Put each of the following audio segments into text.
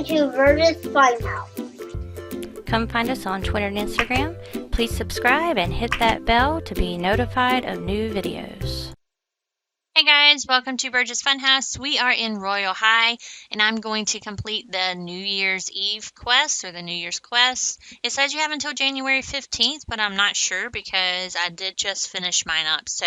listening to Virgis Funhouse. Come find us on Twitter and Instagram. Please subscribe and hit that bell to be notified of new videos. Hey guys, welcome to Virgis Funhouse. We are in Royale High, and I'm going to complete the New Year's Eve quest, or the New Year's quest. It says you have until January 15th, but I'm not sure because I did just finish mine up. So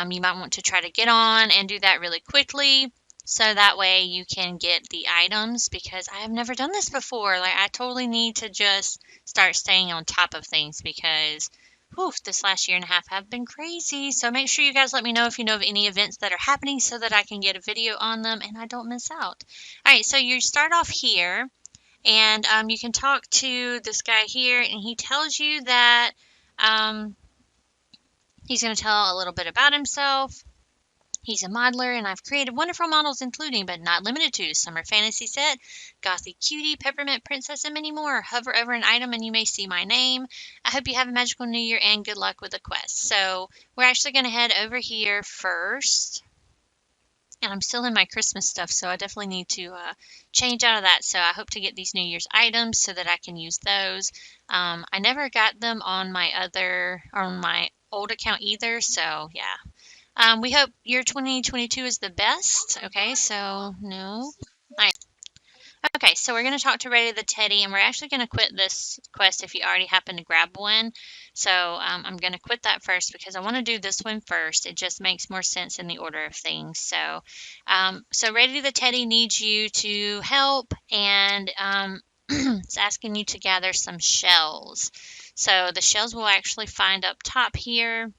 you might want to try to get on and do that really quickly, so that way you can get the items, because I have never done this before. Like, I totally need to just start staying on top of things, because this last year and a half have been crazy. So make sure you guys let me know if you know of any events that are happening so that I can get a video on them and I don't miss out. All right, so you start off here, and you can talk to this guy here, and he tells you that he's going to tell a little bit about himself. He's a modeler, and I've created wonderful models including, but not limited to, Summer Fantasy Set, Gothic Cutie, Peppermint Princess, and many more. Hover over an item and you may see my name. I hope you have a magical new year and good luck with the quest. So we're actually going to head over here first. And I'm still in my Christmas stuff, so I definitely need to change out of that. So I hope to get these New Year's items so that I can use those. I never got them on my old account either, so yeah. We hope year 2022 is the best. Okay, so no. All right. Okay, so we're going to talk to Ready the Teddy, and we're actually going to quit this quest if you already happen to grab one. So I'm going to quit that first because I want to do this one first. It just makes more sense in the order of things. So, Ready the Teddy needs you to help, and it's asking you to gather some shells. So the shells we'll actually find up top here.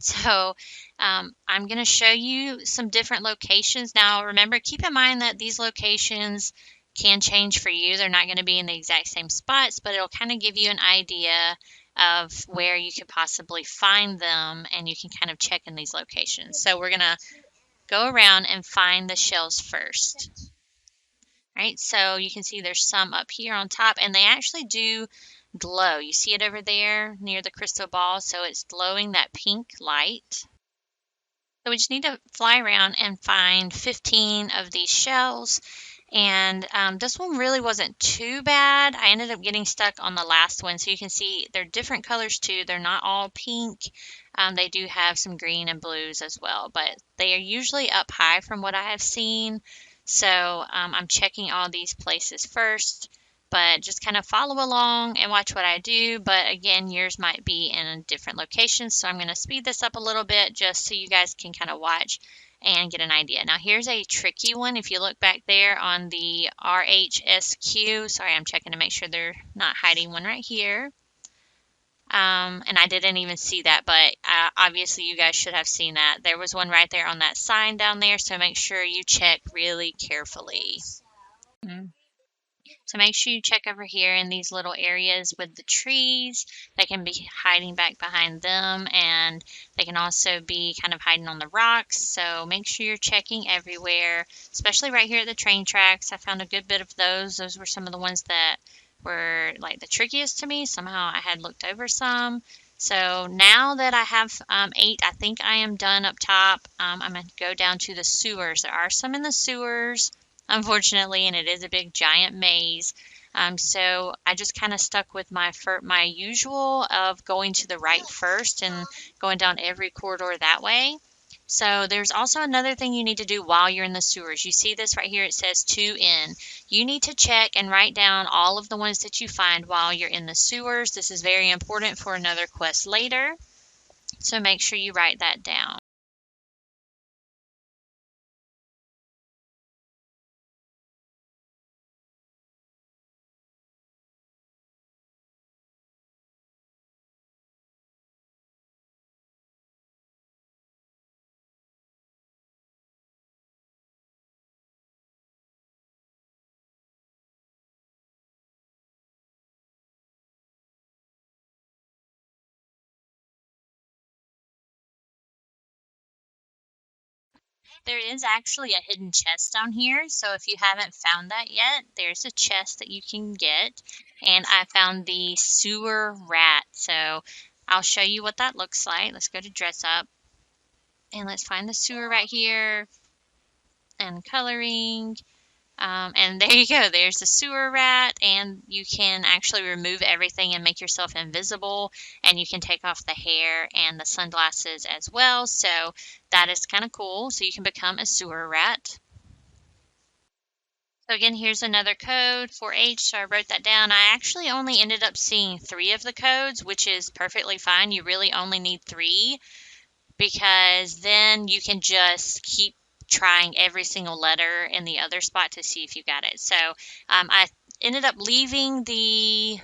So I'm going to show you some different locations. Now, remember, keep in mind that these locations can change for you. They're not going to be in the exact same spots, but it'll kind of give you an idea of where you could possibly find them, and you can kind of check in these locations. So we're going to go around and find the shells first. All right, so you can see there's some up here on top, and they actually do glow. You see it over there near the crystal ball, so it's glowing that pink light. So we just need to fly around and find 15 of these shells, and this one really wasn't too bad. I ended up getting stuck on the last one, so you can see they're different colors too. They're not all pink. They do have some green and blues as well, but they are usually up high from what I have seen. So I'm checking all these places first, but just kind of follow along and watch what I do. But again, yours might be in a different location, so I'm going to speed this up a little bit just so you guys can kind of watch and get an idea. Now, here's a tricky one. If you look back there on the RHSQ, sorry, I'm checking to make sure they're not hiding one right here. And I didn't even see that, but obviously you guys should have seen that. There was one right there on that sign down there, so make sure you check really carefully. So make sure you check over here in these little areas with the trees. They can be hiding back behind them, and they can also be kind of hiding on the rocks. So make sure you're checking everywhere, especially right here at the train tracks. I found a good bit of those. Those were some of the ones that were like the trickiest to me. Somehow I had looked over some. So now that I have 8, I think I am done up top. I'm going to go down to the sewers. There are some in the sewers, unfortunately, and it is a big giant maze. So I just kind of stuck with my usual of going to the right first and going down every corridor that way. So there's also another thing you need to do while you're in the sewers. You see this right here, it says 2 in. You need to check and write down all of the ones that you find while you're in the sewers. This is very important for another quest later, so make sure you write that down. There is actually a hidden chest down here, so if you haven't found that yet, there's a chest that you can get, and I found the sewer rat, so I'll show you what that looks like. Let's go to dress up, and let's find the sewer right here, and coloring, And there you go. There's the sewer rat, and you can actually remove everything and make yourself invisible, and you can take off the hair and the sunglasses as well. So that is kind of cool. So you can become a sewer rat. So again, here's another code for H. So I wrote that down. I actually only ended up seeing 3 of the codes, which is perfectly fine. You really only need 3 because then you can just keep trying every single letter in the other spot to see if you got it. So I ended up leaving the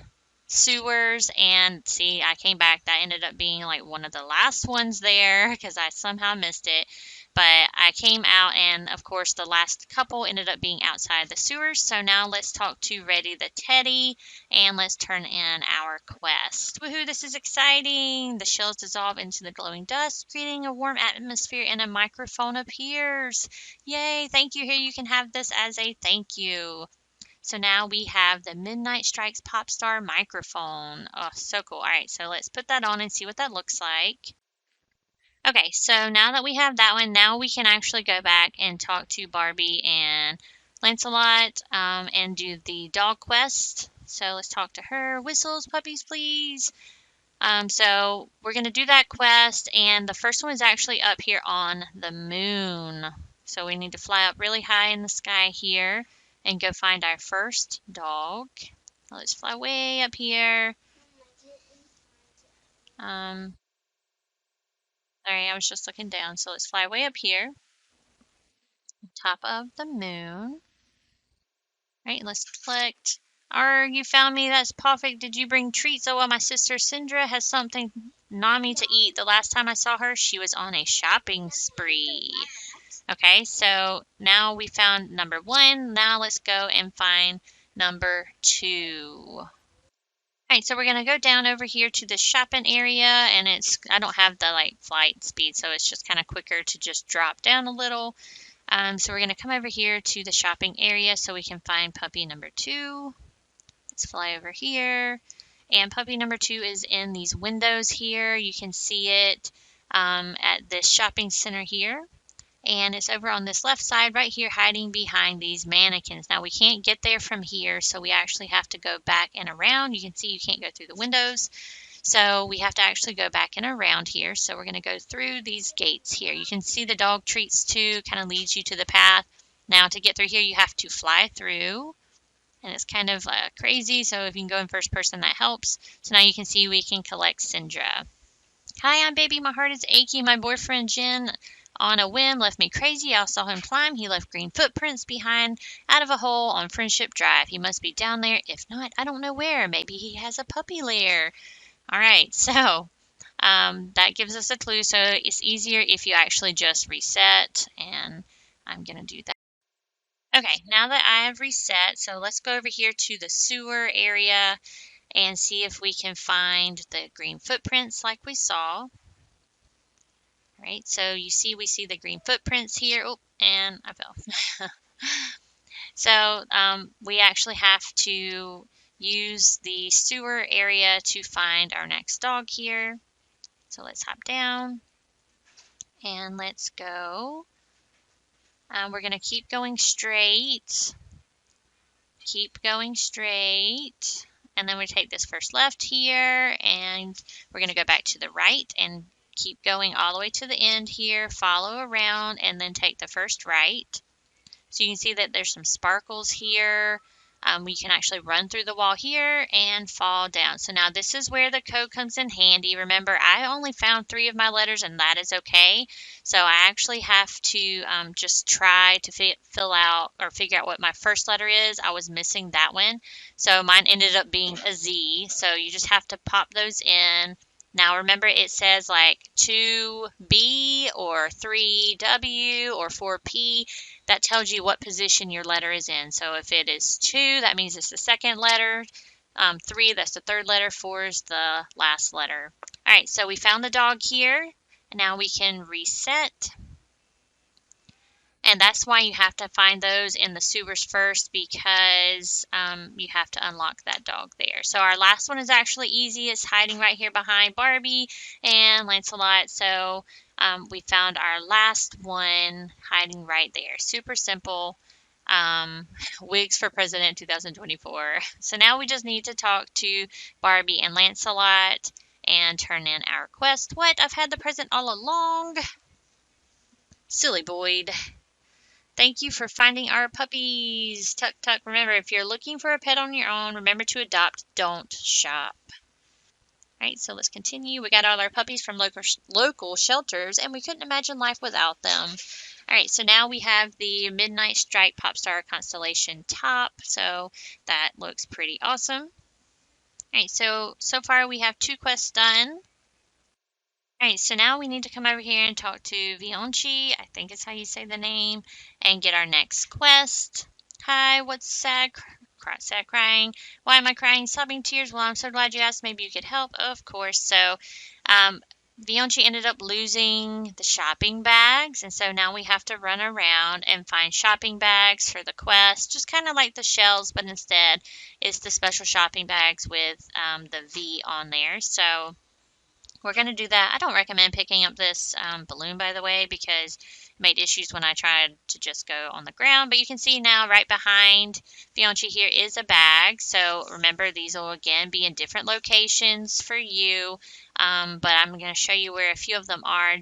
sewers, and see, I came back. That ended up being like one of the last ones there because I somehow missed it. But I came out, and of course the last couple ended up being outside the sewers. So now let's talk to Reddy the Teddy, and let's turn in our quest. Woohoo, this is exciting! The shells dissolve into the glowing dust, creating a warm atmosphere, and a microphone appears. Yay, thank you. Here you can have this as a thank you. So now we have the Midnight Strikes Popstar microphone. Oh, so cool. All right, so let's put that on and see what that looks like. Okay, so now that we have that one, now we can actually go back and talk to Barbie and Lancelot and do the dog quest. So let's talk to her. Whistles, puppies, please. So we're going to do that quest, and the first one is actually up here on the moon. So we need to fly up really high in the sky here and go find our first dog. Let's fly way up here. Sorry, I was just looking down. So let's fly way up here, top of the moon. Right, let's collect. You found me. That's perfect. Did you bring treats? Oh, well, my sister Sindra has something Nami to eat. The last time I saw her, she was on a shopping spree. Okay, so now we found number 1. Now let's go and find number 2. Alright, so we're going to go down over here to the shopping area, and I don't have the flight speed, so it's just kind of quicker to just drop down a little. So we're going to come over here to the shopping area so we can find puppy number 2. Let's fly over here. And puppy number 2 is in these windows here. You can see it at this shopping center here. And it's over on this left side right here, hiding behind these mannequins. Now we can't get there from here, so we actually have to go back and around. You can see you can't go through the windows, so we have to actually go back and around here. So we're going to go through these gates here. You can see the dog treats too, kind of leads you to the path. Now to get through here, you have to fly through, and it's kind of crazy, so if you can go in first person, that helps. So now you can see we can collect Sindra. Hi, I'm Baby. My heart is achy. My boyfriend Jen, on a whim, left me crazy. I saw him climb. He left green footprints behind out of a hole on Friendship Drive. He must be down there. If not, I don't know where. Maybe he has a puppy lair. All right, so that gives us a clue. So it's easier if you actually just reset, and I'm going to do that. Okay, now that I have reset, so let's go over here to the sewer area and see if we can find the green footprints like we saw. Right, so we see the green footprints here. Oh, and I fell. So we actually have to use the sewer area to find our next dog here. So let's hop down and let's go. We're going to keep going straight. Keep going straight. And then we take this first left here, and we're going to go back to the right and keep going all the way to the end here, follow around, and then take the first right. So you can see that there's some sparkles here. We can actually run through the wall here and fall down. So now this is where the code comes in handy. Remember, I only found 3 of my letters, and that is okay. So I actually have to just try to fill out or figure out what my first letter is. I was missing that one. So mine ended up being a Z. So you just have to pop those in. Now remember, it says like 2B or 3W or 4P. That tells you what position your letter is in. So if it is 2, that means it's the second letter. 3, that's the third letter. 4 is the last letter. All right, so we found the dog here. And now we can reset. And that's why you have to find those in the sewers first, because you have to unlock that dog there. So our last one is actually easy. It's hiding right here behind Barbie and Lancelot. So we found our last one hiding right there. Super simple. Wigs for President 2024. So now we just need to talk to Barbie and Lancelot and turn in our quest. What? I've had the present all along? Silly Boyd. Thank you for finding our puppies. Tuck, tuck. Remember, if you're looking for a pet on your own, remember to adopt. Don't shop. All right, so let's continue. We got all our puppies from local shelters, and we couldn't imagine life without them. All right, so now we have the Midnight Strike Popstar Constellation top, so that looks pretty awesome. All right, so far we have 2 quests done. All right, so now we need to come over here and talk to Vionchi, I think is how you say the name, and get our next quest. Hi, what's sad? Sad crying. Why am I crying? Sobbing tears. Well, I'm so glad you asked. Maybe you could help. Of course. So, Vionchi ended up losing the shopping bags, and so now we have to run around and find shopping bags for the quest, just kind of like the shells, but instead it's the special shopping bags with the V on there. So we're going to do that. I don't recommend picking up this balloon, by the way, because it made issues when I tried to just go on the ground. But you can see now right behind Vionchi here is a bag. So remember, these will again be in different locations for you. But I'm going to show you where a few of them are,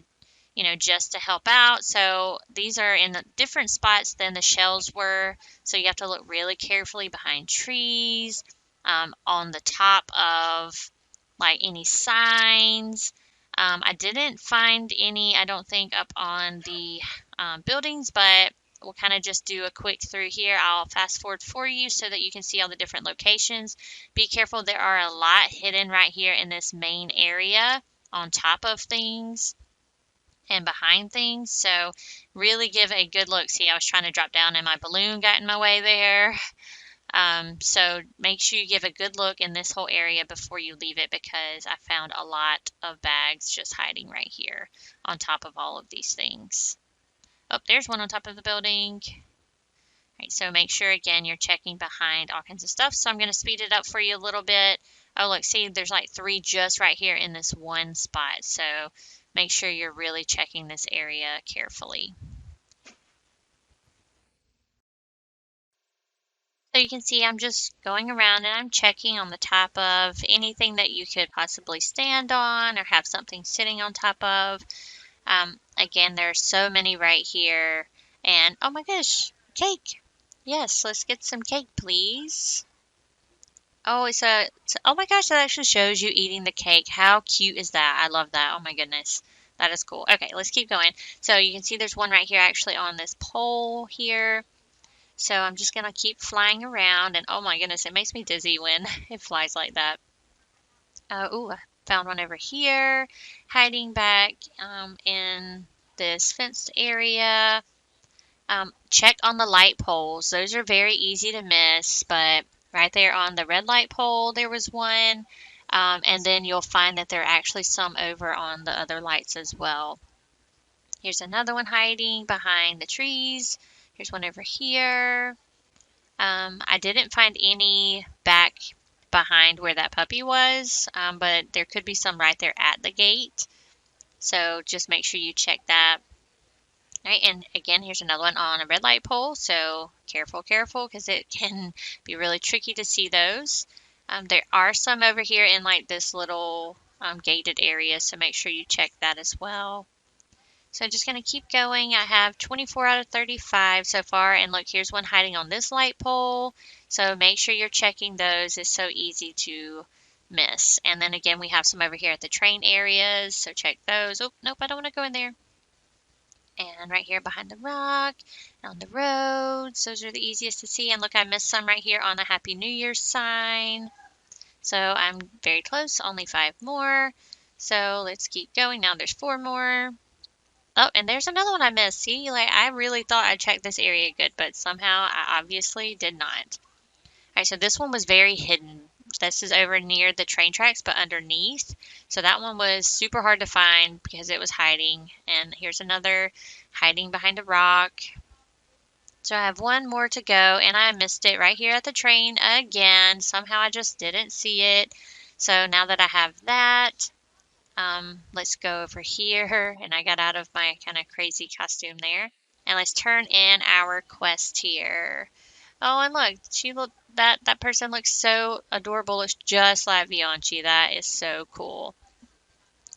just to help out. So these are in different spots than the shells were. So you have to look really carefully behind trees, on the top of like any signs. I didn't find any, I don't think, up on the buildings, but we'll kind of just do a quick through here. I'll fast forward for you so that you can see all the different locations. Be careful, there are a lot hidden right here in this main area on top of things and behind things. So really give a good look. See, I was trying to drop down and my balloon got in my way there. So make sure you give a good look in this whole area before you leave it, because I found a lot of bags just hiding right here on top of all of these things. Oh, there's one on top of the building. All right, so make sure, again, you're checking behind all kinds of stuff. So I'm going to speed it up for you a little bit. Oh, look, see, there's like 3 just right here in this one spot. So make sure you're really checking this area carefully. So you can see I'm just going around and I'm checking on the top of anything that you could possibly stand on or have something sitting on top of. Again, there are so many right here. And oh my gosh, cake. Yes, let's get some cake, please. Oh, oh my gosh, that actually shows you eating the cake. How cute is that? I love that. Oh my goodness. That is cool. Okay, let's keep going. So you can see there's one right here actually on this pole here. So I'm just going to keep flying around, and oh my goodness, it makes me dizzy when it flies like that. Ooh, I found one over here, hiding back in this fenced area. Check on the light poles. Those are very easy to miss, but right there on the red light pole, there was one. And then you'll find that there are actually some over on the other lights as well. Here's another one hiding behind the trees. Here's one over here. I didn't find any back behind where that puppy was, but there could be some right there at the gate. So just make sure you check that. All right, and again, here's another one on a red light pole. So careful, because it can be really tricky to see those. There are some over here in like this little gated area, so make sure you check that as well. So I'm just going to keep going. I have 24 out of 35 so far. And look, here's one hiding on this light pole. So make sure you're checking those. It's so easy to miss. And then again, we have some over here at the train areas. So check those. Oh, nope, I don't want to go in there. And right here behind the rock, on the roads. Those are the easiest to see. And look, I missed some right here on the Happy New Year sign. So I'm very close, only 5 more. So let's keep going. Now there's 4 more. Oh, and there's another one I missed. See, like I really thought I checked this area good, but somehow I obviously did not. All right, so this one was very hidden. This is over near the train tracks, but underneath. So that one was super hard to find because it was hiding. And here's another hiding behind a rock. So I have 1 more to go, and I missed it right here at the train again. Somehow I just didn't see it. So now that I have that, let's go over here, and I got out of my kind of crazy costume there. And let's turn in our quest here. Oh, and look, that person looks so adorable. Looks just like Bianchi. That is so cool.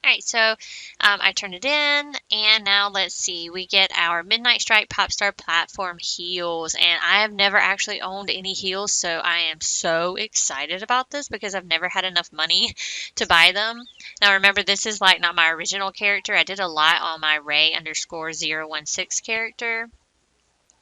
Alright, so I turned it in, and now let's see. We get our Midnight Strike Popstar platform heels, and I have never actually owned any heels, so I am so excited about this because I've never had enough money to buy them. Now remember, this is like not my original character. I did a lot on my Ray_016 character.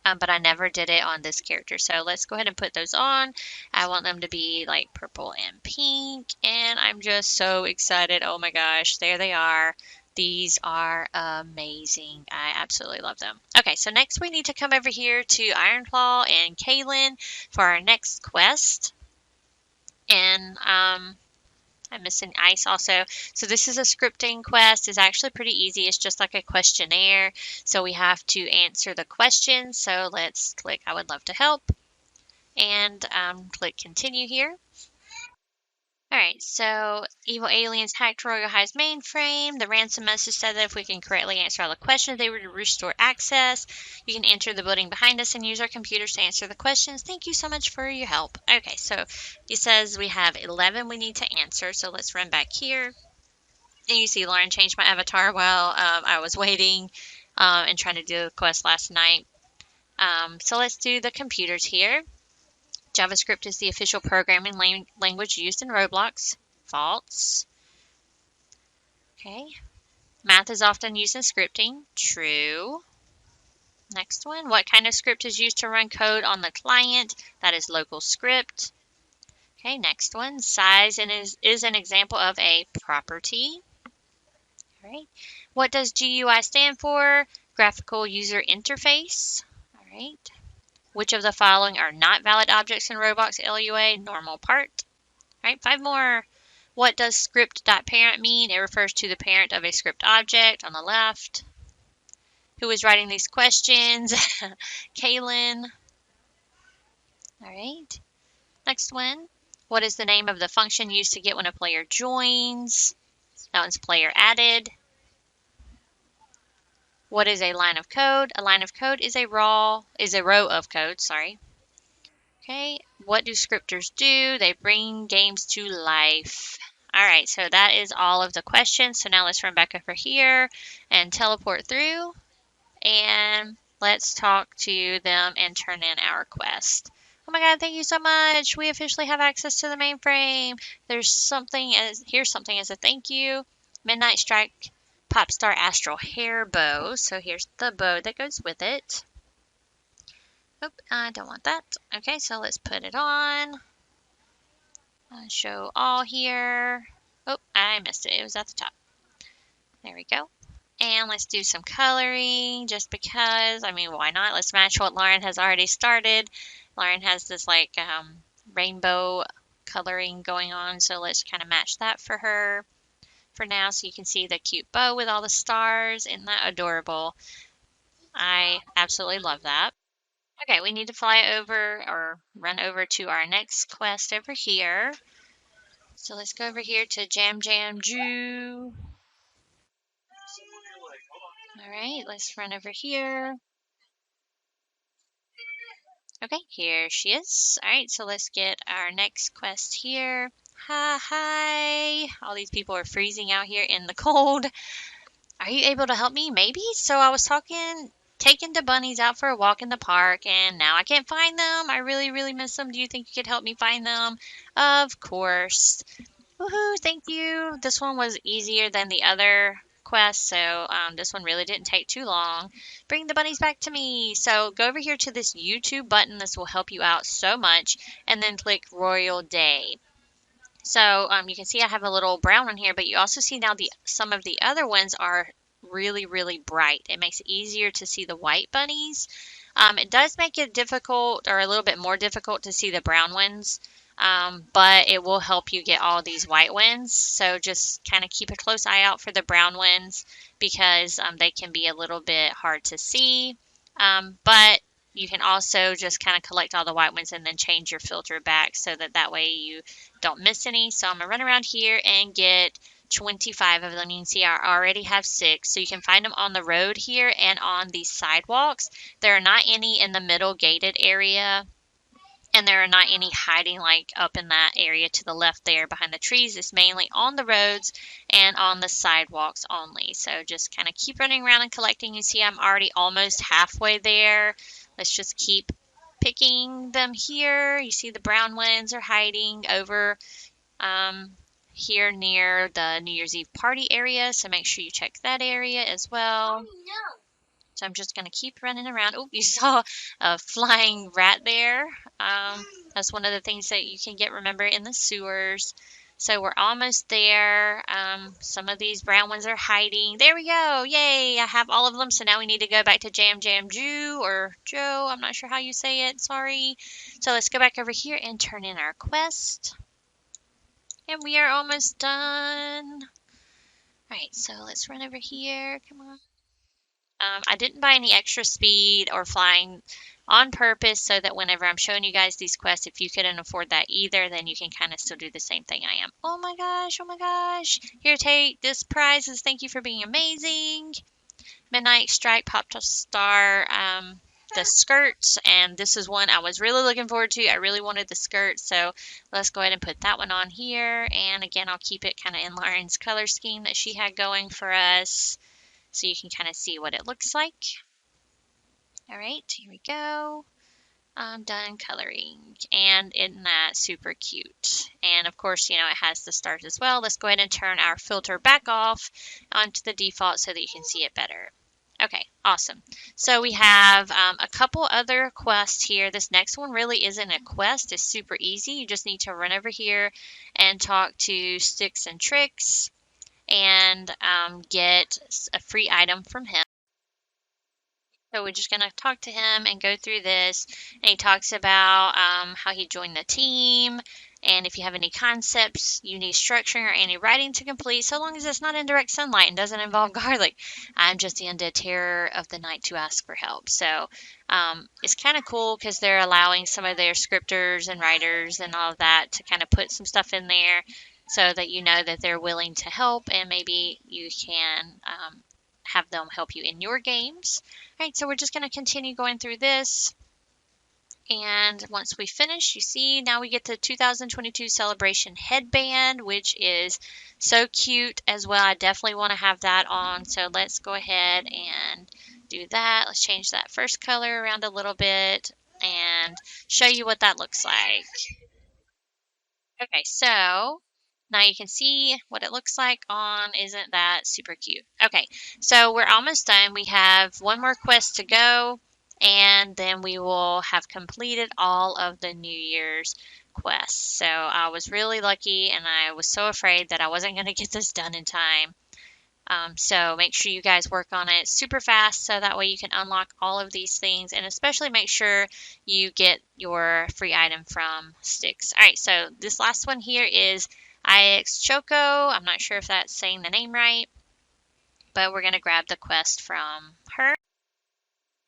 But I never did it on this character. So let's go ahead and put those on. I want them to be like purple and pink, and I'm just so excited. Oh my gosh, there they are. These are amazing. I absolutely love them. Okay, so next we need to come over here to Ironclaw and Kaylin for our next quest. And I'm missing ice also. So this is a scripting quest. It's actually pretty easy. It's just like a questionnaire. So we have to answer the questions. So let's click I would love to help and click continue here. Alright, so evil aliens hacked Royal High's mainframe. The ransom message said that if we can correctly answer all the questions, they would restore access. You can enter the building behind us and use our computers to answer the questions. Thank you so much for your help. Okay, so it says we have 11 we need to answer, so let's run back here. And you see Lauren changed my avatar while I was waiting and trying to do the quest last night. So let's do the computers here. JavaScript is the official programming language used in Roblox. False. Okay. Math is often used in scripting. True. Next one. What kind of script is used to run code on the client? That is local script. Okay, next one. Size is an example of a property. All right. What does GUI stand for? Graphical User Interface. All right. Which of the following are not valid objects in Roblox LUA? Normal part. All right, 5 more. What does script.parent mean? It refers to the parent of a script object on the left. Who is writing these questions? Kaylin. All right. Next one. What is the name of the function used to get when a player joins? That one's player added. What is a line of code? A line of code is a row of code, sorry. Okay, what do scripters do? They bring games to life. All right, so that is all of the questions. So now let's run back over here and teleport through. And let's talk to them and turn in our quest. Oh my god, thank you so much. We officially have access to the mainframe. Here's something as a thank you. Midnight Strike Popstar Astral hair bow. So here's the bow that goes with it. Oop, I don't want that. Okay, so let's put it on. Show all here. Oh, I missed it. It was at the top. There we go. And let's do some coloring just because. I mean, why not? Let's match what Lauren has already started. Lauren has this like rainbow coloring going on, so let's kind of match that for her for now so you can see the cute bow with all the stars. Isn't that adorable? I absolutely love that. Okay, we need to fly over or run over to our next quest over here. So let's go over here to Jam Jam Jew. Alright, let's run over here. Okay, here she is. Alright, so let's get our next quest here. Hi! All these people are freezing out here in the cold. Are you able to help me? Maybe? So I was taking the bunnies out for a walk in the park, and now I can't find them. I really, really miss them. Do you think you could help me find them? Of course. Woohoo, thank you. This one was easier than the other quest, so this one really didn't take too long. Bring the bunnies back to me. So go over here to this YouTube button. This will help you out so much. And then click Royal Day. So you can see I have a little brown one here, but you also see now some of the other ones are really, really bright. It makes it easier to see the white bunnies. It does make it difficult or a little bit more difficult to see the brown ones. But it will help you get all these white ones. So just kind of keep a close eye out for the brown ones because they can be a little bit hard to see. But you can also just kind of collect all the white ones and then change your filter back so that way you don't miss any. So I'm going to run around here and get 25 of them. You can see I already have 6. So you can find them on the road here and on these sidewalks. There are not any in the middle gated area. And there are not any hiding like up in that area to the left there behind the trees. It's mainly on the roads and on the sidewalks only. So just kind of keep running around and collecting. You see I'm already almost halfway there. Let's just keep picking them here. You see the brown ones are hiding over here near the New Year's Eve party area. So make sure you check that area as well. So I'm just going to keep running around. Oh, you saw a flying rat there. That's one of the things that you can get, remember, in the sewers. So we're almost there. Some of these brown ones are hiding. There we go. Yay, I have all of them. So now we need to go back to Jam Jam Jew or Joe. I'm not sure how you say it. Sorry. So let's go back over here and turn in our quest. And we are almost done. All right, so let's run over here. Come on. I didn't buy any extra speed or flying on purpose so that whenever I'm showing you guys these quests, if you couldn't afford that either, then you can kind of still do the same thing I am. Oh my gosh, oh my gosh. Here, take this prizes. Thank you for being amazing. Midnight Strike, Popstar, the skirts, and this is one I was really looking forward to. I really wanted the skirt, so let's go ahead and put that one on here. And again, I'll keep it kind of in Lauren's color scheme that she had going for us, so you can kind of see what it looks like. All right, here we go. I'm done coloring, and isn't that super cute? And of course, you know, it has the stars as well. Let's go ahead and turn our filter back off onto the default so that you can see it better. Okay, awesome. So we have a couple other quests here. This next one really isn't a quest. It's super easy. You just need to run over here and talk to Sticks and Tricks and get a free item from him. So we're just going to talk to him and go through this. And he talks about how he joined the team. And if you have any concepts you need structuring or any writing to complete, so long as it's not in direct sunlight and doesn't involve garlic, I'm just the undead terror of the night to ask for help. So it's kind of cool because they're allowing some of their scripters and writers and all of that to kind of put some stuff in there so that you know that they're willing to help, and maybe you can have them help you in your games. All right, so we're just going to continue going through this. And once we finish, you see, now we get the 2022 Celebration Headband, which is so cute as well. I definitely want to have that on. So let's go ahead and do that. Let's change that first color around a little bit and show you what that looks like. Okay, so now you can see what it looks like on. Isn't that super cute? Okay, so we're almost done. We have one more quest to go, and then we will have completed all of the New Year's quests. So I was really lucky, and I was so afraid that I wasn't going to get this done in time. So make sure you guys work on it super fast so that way you can unlock all of these things, and especially make sure you get your free item from Sticks. All right, so this last one here is IX Choco. I'm not sure if that's saying the name right, but we're going to grab the quest from her.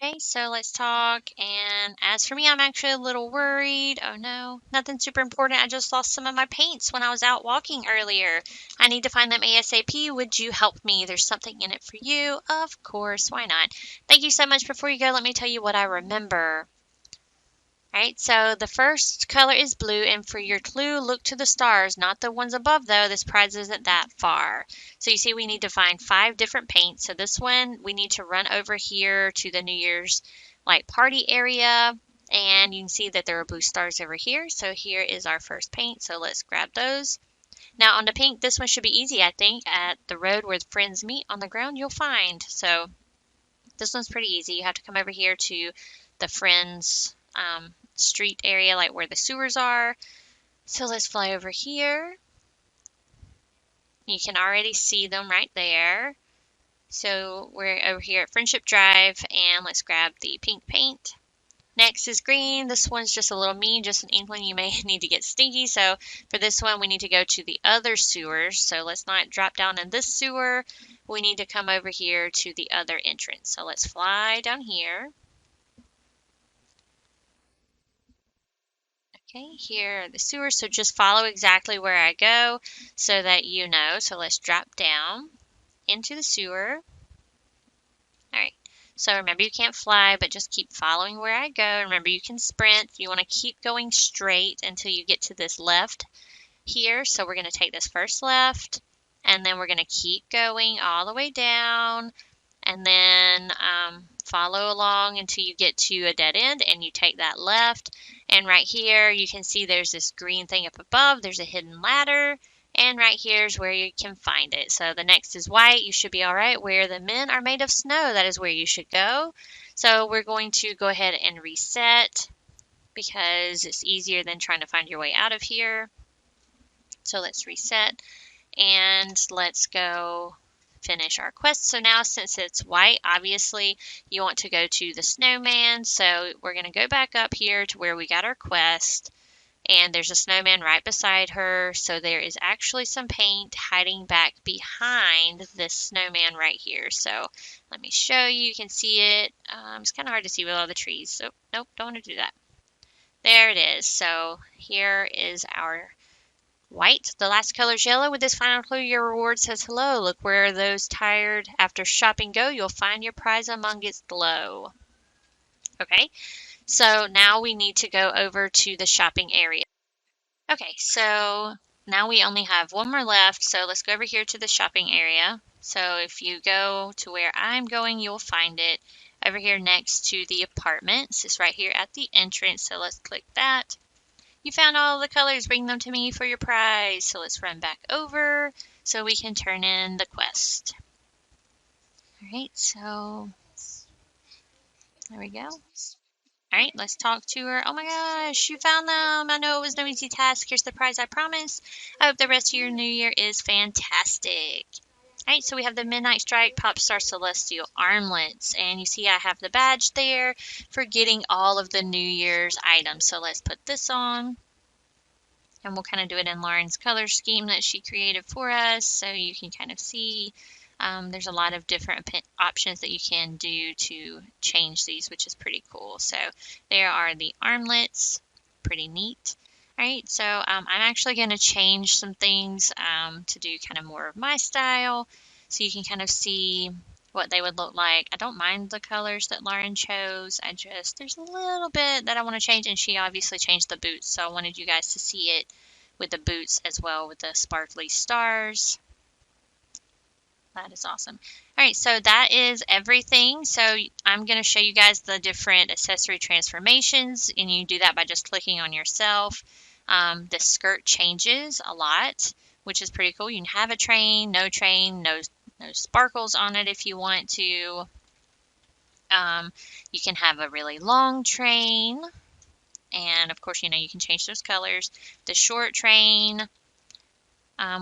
Okay, so let's talk. And as for me, I'm actually a little worried. Oh no, nothing super important. I just lost some of my paints when I was out walking earlier. I need to find them ASAP. Would you help me? There's something in it for you. Of course, why not? Thank you so much. Before you go, let me tell you what I remember. All right, so the first color is blue, and for your clue, look to the stars, not the ones above, though. This prize isn't that far. So you see we need to find 5 different paints. So this one, we need to run over here to the New Year's like party area, and you can see that there are blue stars over here. So here is our first paint, so let's grab those. Now on the pink, this one should be easy, I think. At the road where the friends meet on the ground, you'll find. So this one's pretty easy. You have to come over here to the friends street area, like where the sewers are. So let's fly over here. You can already see them right there. So we're over here at Friendship Drive, and let's grab the pink paint. Next is green. This one's just a little mean, just an inkling you may need to get stinky. So for this one, we need to go to the other sewers. So let's not drop down in this sewer. We need to come over here to the other entrance. So let's fly down here. Okay, here are the sewers, so just follow exactly where I go so that you know. So let's drop down into the sewer. Alright, so remember you can't fly, but just keep following where I go. Remember you can sprint. You want to keep going straight until you get to this left here. So we're going to take this first left, and then we're going to keep going all the way down, and then follow along until you get to a dead end, and you take that left. And right here you can see there's this green thing up above. There's a hidden ladder. And right here is where you can find it. So the next is white. You should be all right. Where the men are made of snow, that is where you should go. So we're going to go ahead and reset because it's easier than trying to find your way out of here. So let's reset and let's go finish our quest. So now since it's white, obviously you want to go to the snowman. So we're going to go back up here to where we got our quest. And there's a snowman right beside her, so there is actually some paint hiding back behind this snowman right here. So let me show you. You can see it. It's kind of hard to see with all the trees, so nope, don't want to do that. There it is. So here is our white. The last color is yellow. With this final clue, your reward says hello. Look where those tired after shopping go. You'll find your prize among its glow. Okay. So now we need to go over to the shopping area. Okay, so now we only have one more left. So let's go over here to the shopping area. So if you go to where I'm going, you'll find it over here next to the apartments. It's right here at the entrance. So let's click that. You found all the colors. Bring them to me for your prize. So let's run back over so we can turn in the quest. All right, so there we go. All right, let's talk to her. Oh my gosh, you found them. I know it was no easy task. Here's the prize I promised. I hope the rest of your new year is fantastic. All right, so we have the Midnight Strike, Popstar, Celestial, Armlets. And you see I have the badge there for getting all of the New Year's items. So let's put this on. And we'll kind of do it in Lauren's color scheme that she created for us. So you can kind of see. There's a lot of different options that you can do to change these, which is pretty cool. So there are the armlets, pretty neat. All right, so I'm actually going to change some things to do kind of more of my style, so you can kind of see what they would look like. I don't mind the colors that Lauren chose. There's a little bit that I want to change, and she obviously changed the boots, so I wanted you guys to see it with the boots as well, with the sparkly stars. That is awesome. All right, so that is everything. So I'm going to show you guys the different accessory transformations, and you do that by just clicking on yourself. The skirt changes a lot, which is pretty cool. You can have a train, no sparkles on it if you want to. You can have a really long train, and of course, you can change those colors. The short train,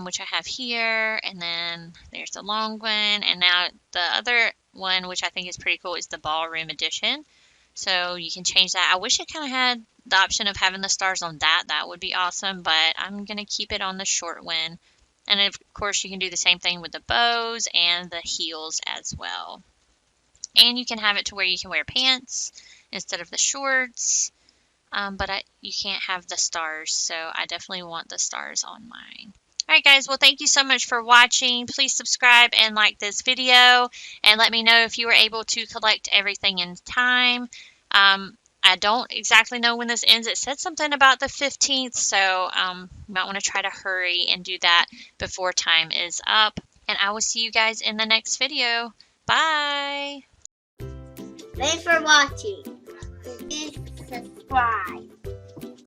which I have here, and then there's the long one, and now the other one, which I think is pretty cool, is the ballroom edition. So you can change that. I wish it kind of had the option of having the stars on that. That would be awesome, but I'm going to keep it on the short one. And of course, you can do the same thing with the bows and the heels as well. And you can have it to where you can wear pants instead of the shorts, but you can't have the stars, so I definitely want the stars on mine. Alright guys, well thank you so much for watching. Please subscribe and like this video, and let me know if you were able to collect everything in time. I don't exactly know when this ends. It said something about the 15th, so you might want to try to hurry and do that before time is up. And I will see you guys in the next video. Bye! Thanks for watching. Please subscribe.